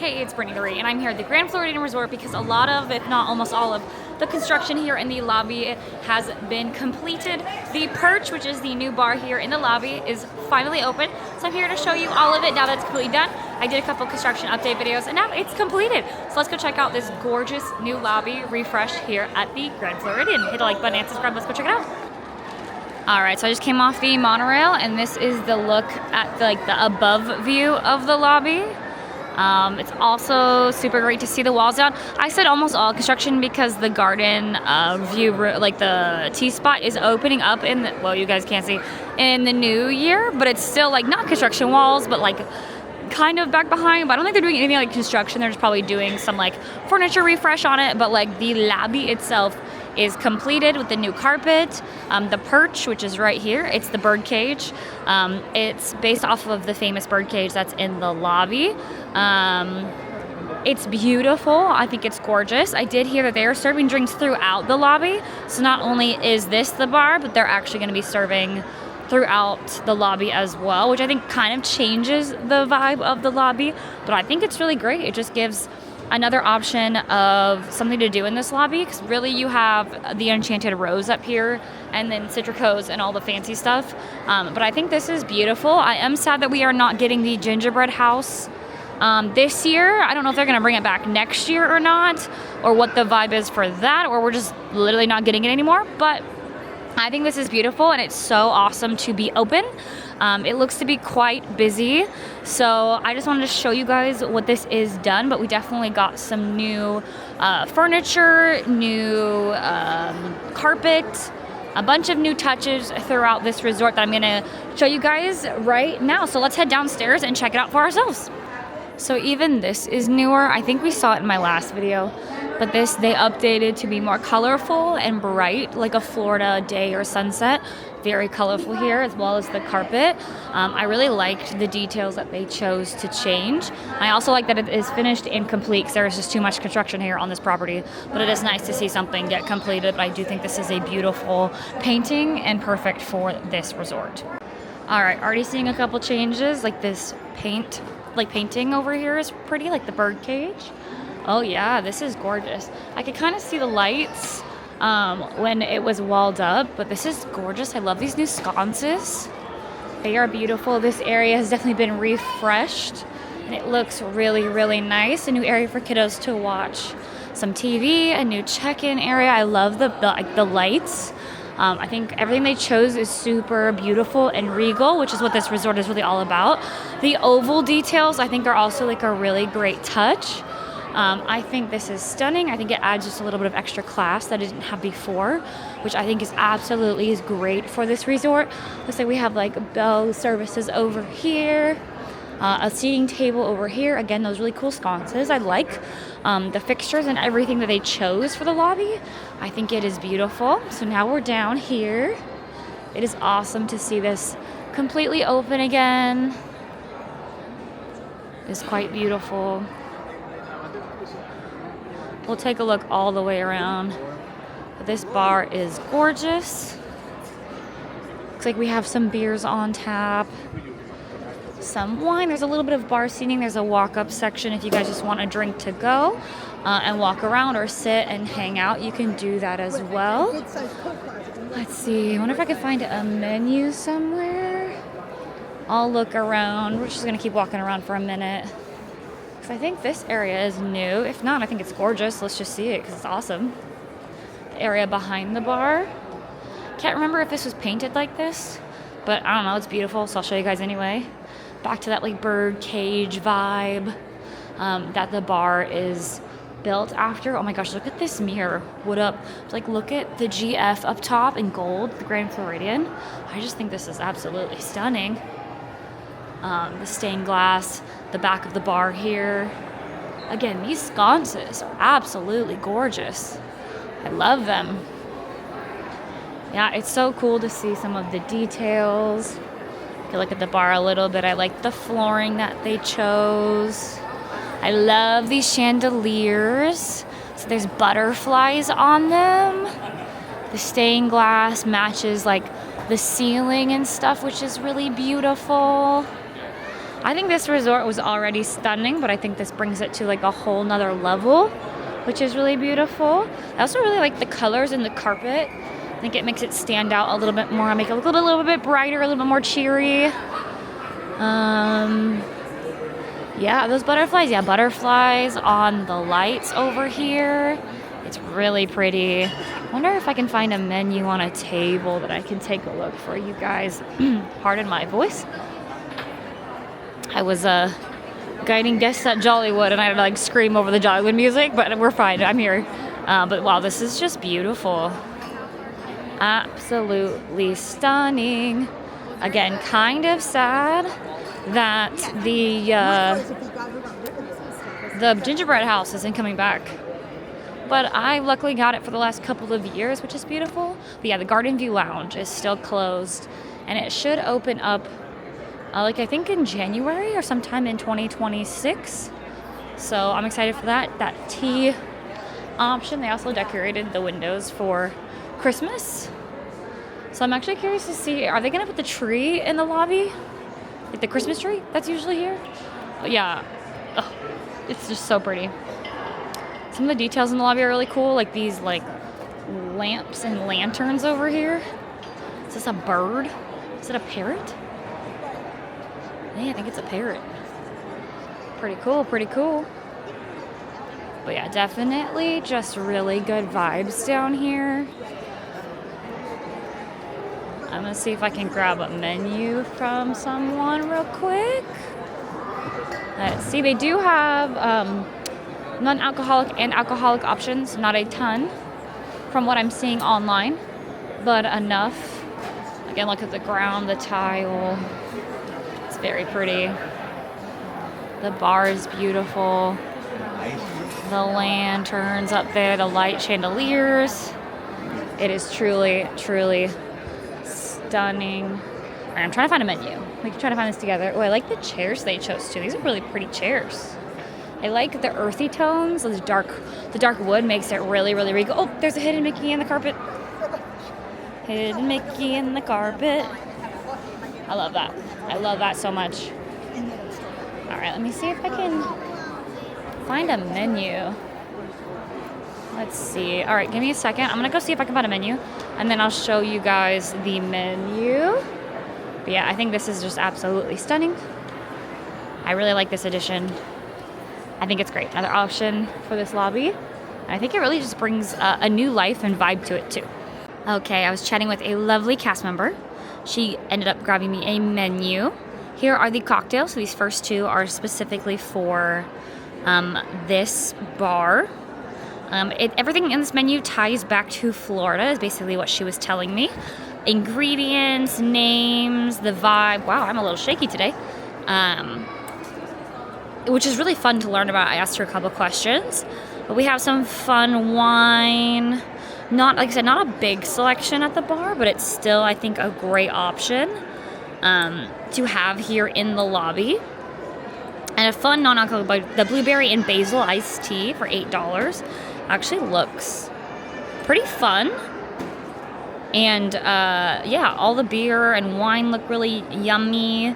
Hey, it's Brittany LaRee, and I'm here at the Grand Floridian Resort because a lot of, if not almost all of, the construction here in the lobby has been completed. The Perch, which is the new bar here in the lobby, is finally open. So I'm here to show you all of it now that it's completely done. I did a couple construction update videos, and now it's completed. So let's go check out this gorgeous new lobby refresh here at the Grand Floridian. Hit the like button and subscribe. Let's go check it out. All right, so I just came off the monorail, and this is the look at the above view of the lobby. It's also super great to see the walls down. I said almost all construction because the garden view, like the T-spot, is opening up in the, well, you guys can't see, in the new year, but it's still like not construction walls, but like kind of back behind. But I don't think they're doing anything like construction. They're just probably doing some like furniture refresh on it. But like the lobby itself is completed with the new carpet. The Perch, which is right here, it's the bird cage. It's based off of the famous bird cage that's in the lobby. It's beautiful. I think it's gorgeous. I did hear that they are serving drinks throughout the lobby. So not only is this the bar, but they're actually going to be serving throughout the lobby as well, which I think kind of changes the vibe of the lobby. But I think it's really great. It just gives another option of something to do in this lobby, because really you have the Enchanted Rose up here and then Citricos and all the fancy stuff. But I think this is beautiful. I am sad that we are not getting the gingerbread house this year. I don't know if they're going to bring it back next year or not, or what the vibe is for that, or we're just literally not getting it anymore. But I think this is beautiful, and it's so awesome to be open. It looks to be quite busy, so I just wanted to show you guys what this is done. But we definitely got some new furniture, new carpet, a bunch of new touches throughout this resort that I'm gonna show you guys right now. So let's head downstairs and check it out for ourselves. So even this is newer. I think we saw it in my last video, but this they updated to be more colorful and bright, like a Florida day or sunset. Very colorful here, as well as the carpet. I really liked the details that they chose to change. I also like that it is finished and complete, because there is just too much construction here on this property. But it is nice to see something get completed. But I do think this is a beautiful painting and perfect for this resort. All right, already seeing a couple changes, like this painting over here is pretty, like the bird cage. Oh yeah, this is gorgeous. I could kind of see the lights when it was walled up, but this is gorgeous. I love these new sconces. They are beautiful. This area has definitely been refreshed, and it looks really, really nice. A new area for kiddos to watch some TV, a new check-in area. I love the lights. I think everything they chose is super beautiful and regal, which is what this resort is really all about. The oval details, I think, are also like a really great touch. I think this is stunning. I think it adds just a little bit of extra class that it didn't have before, which I think is absolutely great for this resort. Looks like we have like bell services over here, a seating table over here. Again, those really cool sconces. I like the fixtures and everything that they chose for the lobby. I think it is beautiful. So now we're down here. It is awesome to see this completely open again. It's quite beautiful. We'll take a look all the way around. This bar is gorgeous. Looks like we have some beers on tap, some wine. There's a little bit of bar seating. There's a walk-up section if you guys just want a drink to go and walk around or sit and hang out. You can do that as well. Let's see. I wonder if I could find a menu somewhere. I'll look around. We're just going to keep walking around for a minute, because I think this area is new. If not, I think it's gorgeous. Let's just see it, because it's awesome. The area behind the bar. Can't remember if this was painted like this, but I don't know. It's beautiful, so I'll show you guys anyway. Back to that like bird cage vibe that the bar is built after. Oh my gosh, look at this mirror. What up? Like, look at the GF up top in gold, the Grand Floridian. I just think this is absolutely stunning. The stained glass, the back of the bar here. Again, these sconces are absolutely gorgeous. I love them. Yeah, it's so cool to see some of the details. If you look at the bar a little bit, I like the flooring that they chose. I love these chandeliers. So there's butterflies on them. The stained glass matches like the ceiling and stuff, which is really beautiful. I think this resort was already stunning, but I think this brings it to like a whole nother level, which is really beautiful. I also really like the colors in the carpet. I think it makes it stand out a little bit more, make it look a little bit brighter, a little bit more cheery. Yeah, those butterflies. Yeah, butterflies on the lights over here. It's really pretty. I wonder if I can find a menu on a table that I can take a look for you guys. Pardon my voice. I was guiding guests at Jollywood, and I had to like scream over the Jollywood music, but we're fine. I'm here. But wow, this is just beautiful. Absolutely stunning. Again, kind of sad that the gingerbread house isn't coming back. But I luckily got it for the last couple of years, which is beautiful. But yeah, the Garden View Lounge is still closed, and it should open up like I think in January or sometime in 2026. So I'm excited for that tea option. They also decorated the windows for Christmas. So I'm actually curious to see, are they gonna put the tree in the lobby? Like the Christmas tree that's usually here? Yeah, ugh, it's just so pretty. Some of the details in the lobby are really cool, like these like lamps and lanterns over here. Is this a bird? Is it a parrot? Yeah, I think it's a parrot. Pretty cool, pretty cool. But yeah, definitely just really good vibes down here. I'm gonna see if I can grab a menu from someone real quick. Let's see, they do have non-alcoholic and alcoholic options, not a ton from what I'm seeing online, but enough. Again, look at the ground, the tile. It's very pretty. The bar is beautiful. The lanterns up there, the light chandeliers. It is truly, truly stunning. All right, I'm trying to find a menu. We can try to find this together. Oh, I like the chairs they chose too. These are really pretty chairs. I like the earthy tones. The dark wood makes it really, really regal. Oh, there's a hidden Mickey in the carpet. Hidden Mickey in the carpet. I love that. I love that so much. All right, let me see if I can find a menu. Let's see. All right, give me a second. I'm gonna go see if I can find a menu, and then I'll show you guys the menu. But yeah, I think this is just absolutely stunning. I really like this addition. I think it's great. Another option for this lobby. And I think it really just brings a new life and vibe to it too. Okay, I was chatting with a lovely cast member. She ended up grabbing me a menu. Here are the cocktails. So these first two are specifically for this bar. Everything in this menu ties back to Florida is basically what she was telling me. Ingredients, names, the vibe. Wow, I'm a little shaky today. Which is really fun to learn about. I asked her a couple questions. But we have some fun wine. Not, like I said, not a big selection at the bar, but it's still, I think, a great option to have here in the lobby. And a fun non-alcoholic, the blueberry and basil iced tea for $8. Actually looks pretty fun. And yeah, all the beer and wine look really yummy.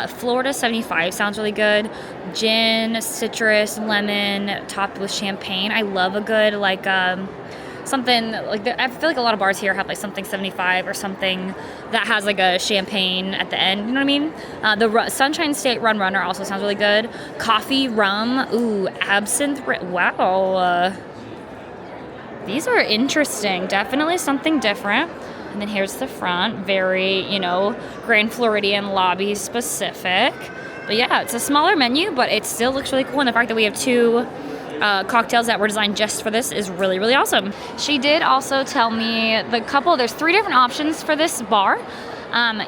Florida 75 sounds really good. Gin, citrus, lemon, topped with champagne. I love a good like something like I feel like a lot of bars here have like something 75 or something that has like a champagne at the end. You know what I mean? The Sunshine State Rum Runner also sounds really good. Coffee, rum, ooh, absinthe. Wow. These are interesting. Definitely something different. And then here's the front. Very, Grand Floridian lobby specific. But yeah, it's a smaller menu, but it still looks really cool. And the fact that we have two cocktails that were designed just for this is really, really awesome. She did also tell me there's 3 different options for this bar.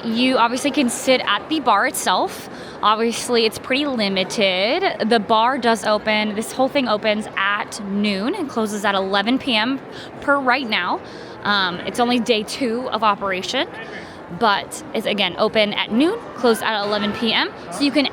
You obviously can sit at the bar itself. Obviously, it's pretty limited. The bar does open, this whole thing opens at noon and closes at 11 p.m. per right now. It's only day 2 of operation, but it's again open at noon, closed at 11 p.m. So you can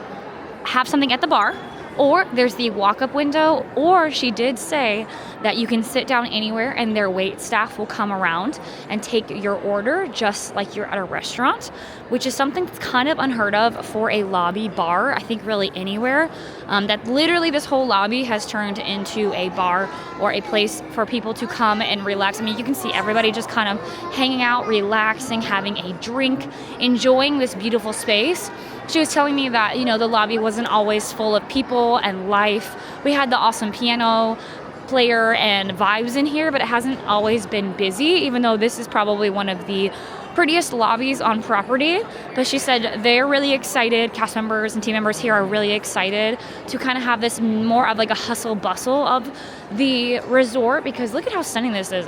have something at the bar, or there's the walk-up window, or she did say that you can sit down anywhere and their wait staff will come around and take your order just like you're at a restaurant, which is something that's kind of unheard of for a lobby bar, I think really anywhere. That literally this whole lobby has turned into a bar or a place for people to come and relax. I mean, you can see everybody just kind of hanging out, relaxing, having a drink, enjoying this beautiful space. She was telling me that, you know, the lobby wasn't always full of people and life. We had the awesome piano player and vibes in here, but it hasn't always been busy, even though this is probably one of the prettiest lobbies on property. But she said they're really excited, cast members and team members here are really excited to kind of have this more of like a hustle bustle of the resort, because look at how stunning this is.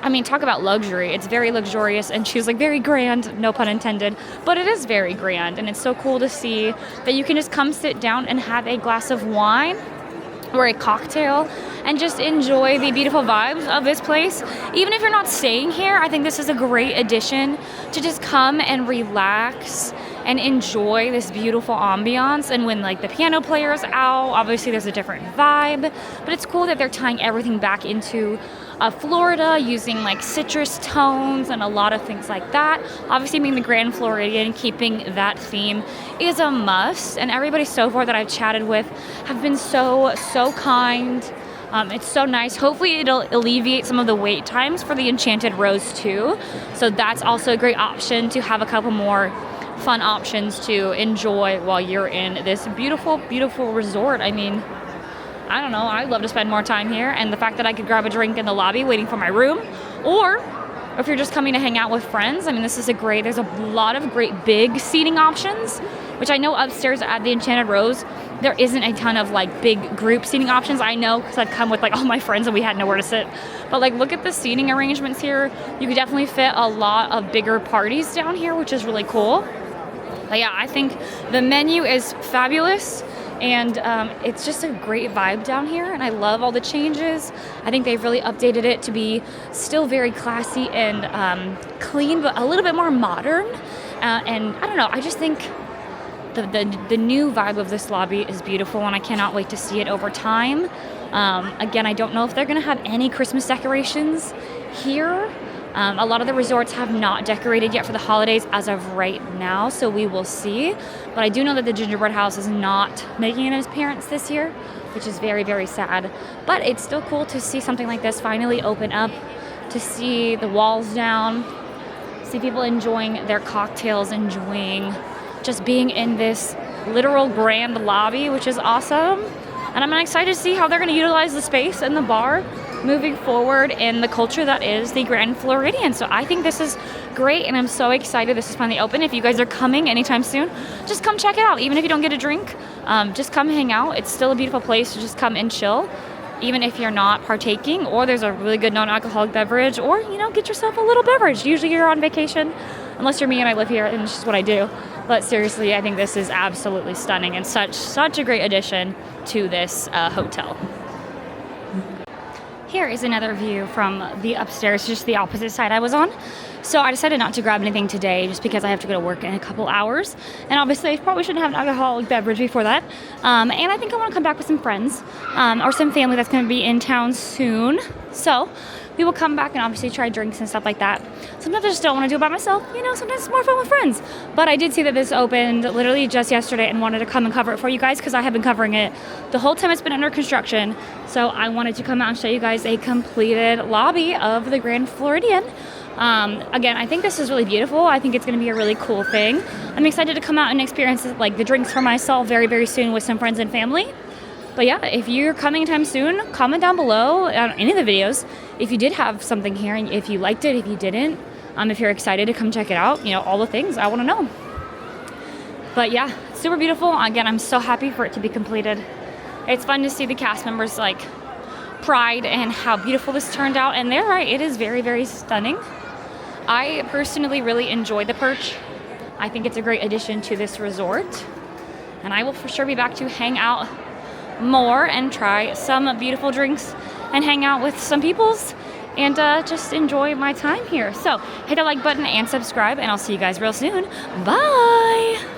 I mean, talk about luxury. It's very luxurious, and she was like very grand, no pun intended, but it is very grand, and it's so cool to see that you can just come sit down and have a glass of wine or a cocktail and just enjoy the beautiful vibes of this place. Even if you're not staying here, I think this is a great addition to just come and relax and enjoy this beautiful ambiance. And when like the piano player's out, obviously there's a different vibe, but it's cool that they're tying everything back into Florida, using like citrus tones and a lot of things like that. Obviously being the Grand Floridian, keeping that theme is a must, and everybody so far that I've chatted with have been so kind. It's so nice. Hopefully it'll alleviate some of the wait times for the Enchanted Rose too, so that's also a great option to have a couple more fun options to enjoy while you're in this beautiful resort. I mean, I don't know, I'd love to spend more time here, and the fact that I could grab a drink in the lobby waiting for my room, or if you're just coming to hang out with friends, I mean, there's a lot of great big seating options, which I know upstairs at the Enchanted Rose, there isn't a ton of like big group seating options. I know because I've come with like all my friends and we had nowhere to sit, but like look at the seating arrangements here. You could definitely fit a lot of bigger parties down here, which is really cool. But yeah, I think the menu is fabulous. And it's just a great vibe down here, and I love all the changes. I think they've really updated it to be still very classy and clean, but a little bit more modern. And I don't know, I just think the new vibe of this lobby is beautiful, and I cannot wait to see it over time. Again, I don't know if they're going to have any Christmas decorations here. A lot of the resorts have not decorated yet for the holidays as of right now, so we will see. But I do know that the gingerbread house is not making an appearance this year, which is very, very sad. But it's still cool to see something like this finally open up, to see the walls down, see people enjoying their cocktails, enjoying just being in this literal grand lobby, which is awesome. And I'm excited to see how they're going to utilize the space and the bar moving forward in the culture that is the Grand Floridian. So I think this is great, and I'm so excited this is finally open. If you guys are coming anytime soon, just come check it out. Even if you don't get a drink, just come hang out. It's still a beautiful place to just come and chill, even if you're not partaking, or there's a really good non-alcoholic beverage, or, you know, get yourself a little beverage. Usually you're on vacation, unless you're me and I live here, and it's just what I do. But seriously, I think this is absolutely stunning and such a great addition to this hotel. Here is another view from the upstairs, just the opposite side I was on. So I decided not to grab anything today just because I have to go to work in a couple hours. And obviously I probably shouldn't have an alcoholic beverage before that. And I think I want to come back with some friends or some family that's going to be in town soon. So we will come back and obviously try drinks and stuff like that. Sometimes I just don't want to do it by myself. You know, sometimes it's more fun with friends. But I did see that this opened literally just yesterday and wanted to come and cover it for you guys because I have been covering it the whole time it's been under construction. So I wanted to come out and show you guys a completed lobby of the Grand Floridian. Again, I think this is really beautiful. I think it's going to be a really cool thing. I'm excited to come out and experience like the drinks for myself very, very soon with some friends and family. But yeah, if you're coming anytime soon, comment down below on any of the videos if you did have something here and if you liked it, if you didn't, if you're excited to come check it out, you know, all the things I want to know. But yeah, super beautiful. Again, I'm so happy for it to be completed. It's fun to see the cast members like pride and how beautiful this turned out, and they're right, it is very, very stunning. I personally really enjoy the Perch. I think it's a great addition to this resort, and I will for sure be back to hang out more and try some beautiful drinks and hang out with some peoples and just enjoy my time here. So hit the like button and subscribe, and I'll see you guys real soon. Bye.